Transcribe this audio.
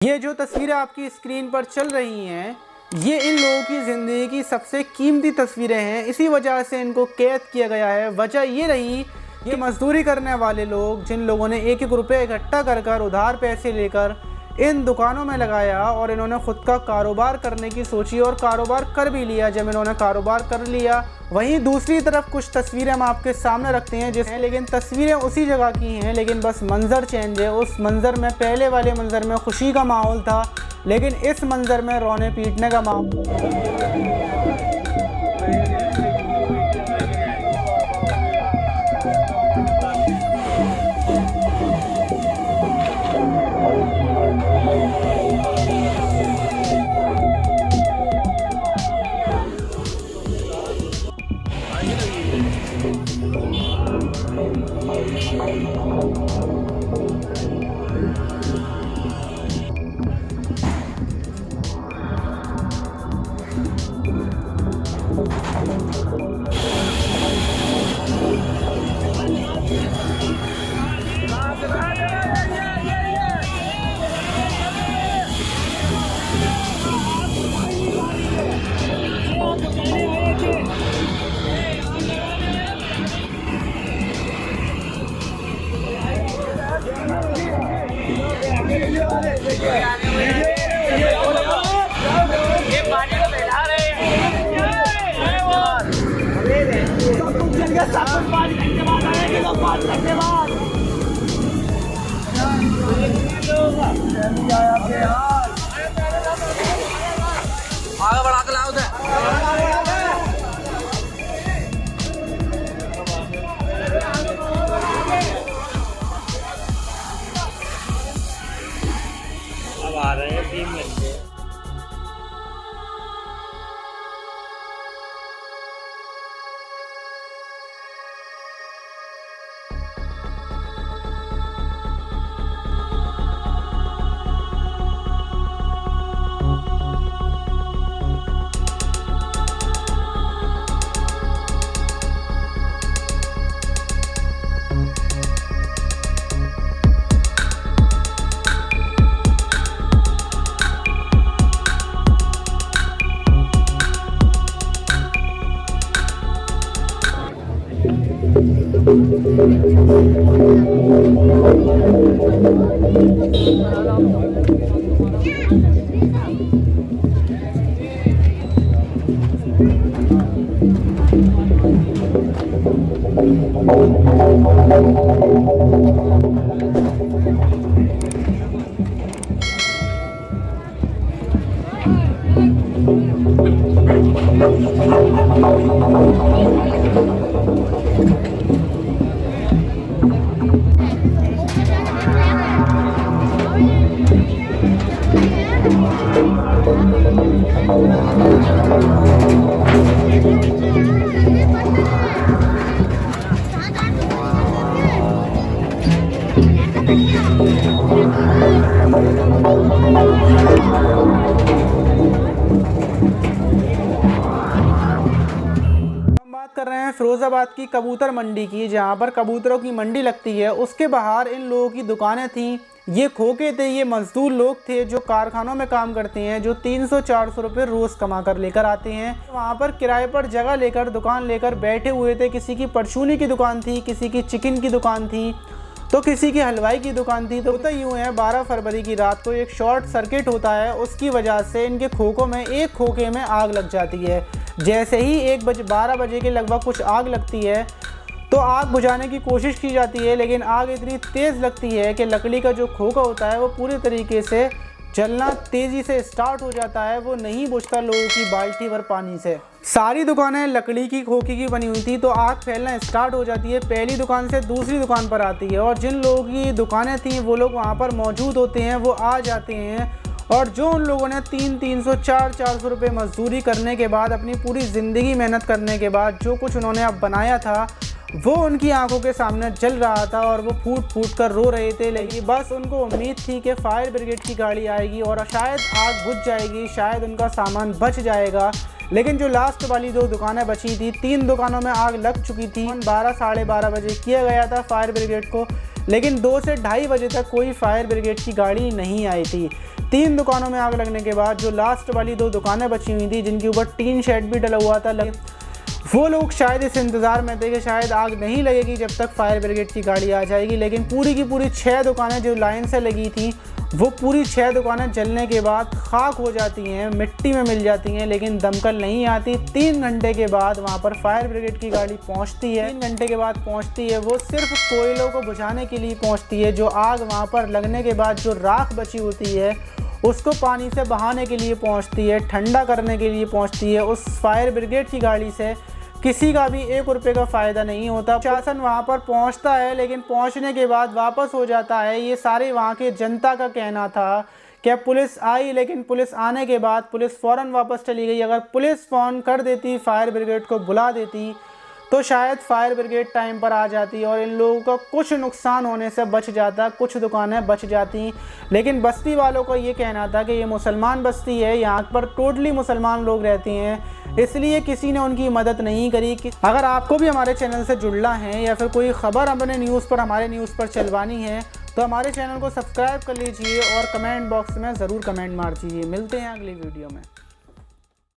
ये जो तस्वीरें आपकी स्क्रीन पर चल रही हैं, ये इन लोगों की ज़िंदगी की सबसे कीमती तस्वीरें हैं। इसी वजह से इनको कैद किया गया है। वजह ये रही कि मजदूरी करने वाले लोग, जिन लोगों ने एक एक रुपये इकट्ठा कर कर उधार पैसे लेकर इन दुकानों में लगाया और इन्होंने ख़ुद का कारोबार करने की सोची और कारोबार कर भी लिया। जब इन्होंने कारोबार कर लिया, वहीं दूसरी तरफ कुछ तस्वीरें हम आपके सामने रखते हैं जिसमें, लेकिन तस्वीरें उसी जगह की हैं, लेकिन बस मंज़र चेंज है। उस मंज़र में, पहले वाले मंज़र में खुशी का माहौल था, लेकिन इस मंज़र में रोने पीटने का माहौल। ये पानी को बैठा रहे आगे बढ़ा के लाओ। अब आ रहे हैं 3 घंटे। कर रहे हैं फिरोजाबाद की कबूतर मंडी की, जहां पर कबूतरों की मंडी लगती है। उसके बाहर इन लोगों की दुकानें थीं। ये खोखे थे, ये मजदूर लोग थे जो कारखानों में काम करते हैं, जो 300-400 रुपये रोज़ कमा कर लेकर आते हैं। वहां पर किराए पर जगह लेकर, दुकान लेकर बैठे हुए थे। किसी की परचूनी की दुकान थी, किसी की चिकन की दुकान थी, तो किसी की हलवाई की दुकान थी। तो होता यूँ है, 12 फरवरी की रात को एक शॉर्ट सर्किट होता है। उसकी वजह से इनके खोखों में, एक खोखे में आग लग जाती है। जैसे ही 12 बजे के लगभग कुछ आग लगती है, तो आग बुझाने की कोशिश की जाती है, लेकिन आग इतनी तेज़ लगती है कि लकड़ी का जो खोखा होता है वो पूरी तरीके से जलना तेज़ी से स्टार्ट हो जाता है। वो नहीं बुझता लोगों की बाल्टी भर पानी से। सारी दुकानें लकड़ी की, खोखे की बनी हुई थी, तो आग फैलना स्टार्ट हो जाती है। पहली दुकान से दूसरी दुकान पर आती है, और जिन लोगों की दुकानें थीं वो लोग वहाँ पर मौजूद होते हैं, वो आ जाते हैं। और जो उन लोगों ने 300, 400 रुपये मजदूरी करने के बाद, अपनी पूरी ज़िंदगी मेहनत करने के बाद जो कुछ उन्होंने अब बनाया था, वो उनकी आंखों के सामने जल रहा था और वो फूट फूट कर रो रहे थे। लेकिन बस उनको उम्मीद थी कि फायर ब्रिगेड की गाड़ी आएगी और शायद आग बुझ जाएगी, शायद उनका सामान बच जाएगा। लेकिन जो लास्ट वाली 2 दुकानें बची थी, 3 दुकानों में आग लग चुकी थी। 12, साढ़े 12 बजे किया गया था फायर ब्रिगेड को, लेकिन 2 से ढाई बजे तक कोई फायर ब्रिगेड की गाड़ी नहीं आई थी। 3 दुकानों में आग लगने के बाद जो लास्ट वाली 2 दुकानें बची हुई थी जिनके ऊपर टीन शेड भी डला हुआ था, वो लोग शायद इस इंतज़ार में थे कि शायद आग नहीं लगेगी जब तक फायर ब्रिगेड की गाड़ी आ जाएगी। लेकिन पूरी की पूरी 6 दुकानें जो लाइन से लगी थी वो पूरी 6 दुकानें जलने के बाद खाक हो जाती हैं, मिट्टी में मिल जाती हैं, लेकिन दमकल नहीं आती। 3 घंटे के बाद वहाँ पर फायर ब्रिगेड की गाड़ी पहुँचती है। 3 घंटे के बाद पहुँचती है, वो सिर्फ कोयलों को बुझाने के लिए पहुँचती है। जो आग वहाँ पर लगने के बाद जो राख बची होती है उसको पानी से बहाने के लिए पहुँचती है, ठंडा करने के लिए पहुँचती है। उस फायर ब्रिगेड की गाड़ी से किसी का भी 1 रुपये का फ़ायदा नहीं होता। प्रशासन वहाँ पर पहुँचता है लेकिन पहुँचने के बाद वापस हो जाता है। ये सारे वहाँ के जनता का कहना था कि पुलिस आई, लेकिन पुलिस आने के बाद पुलिस फ़ौरन वापस चली गई। अगर पुलिस फ़ोन कर देती, फायर ब्रिगेड को बुला देती, तो शायद फायर ब्रिगेड टाइम पर आ जाती और इन लोगों का कुछ नुकसान होने से बच जाता, कुछ दुकानें बच जाती। लेकिन बस्ती वालों का ये कहना था कि ये मुसलमान बस्ती है, यहाँ पर टोटली मुसलमान लोग रहते हैं, इसलिए किसी ने उनकी मदद नहीं करी। अगर आपको भी हमारे चैनल से जुड़ना है या फिर कोई ख़बर अपने न्यूज़ पर हमारे न्यूज़ पर चलवानी है तो हमारे चैनल को सब्सक्राइब कर लीजिए और कमेंट बॉक्स में ज़रूर कमेंट मार दीजिए। मिलते हैं अगली वीडियो में।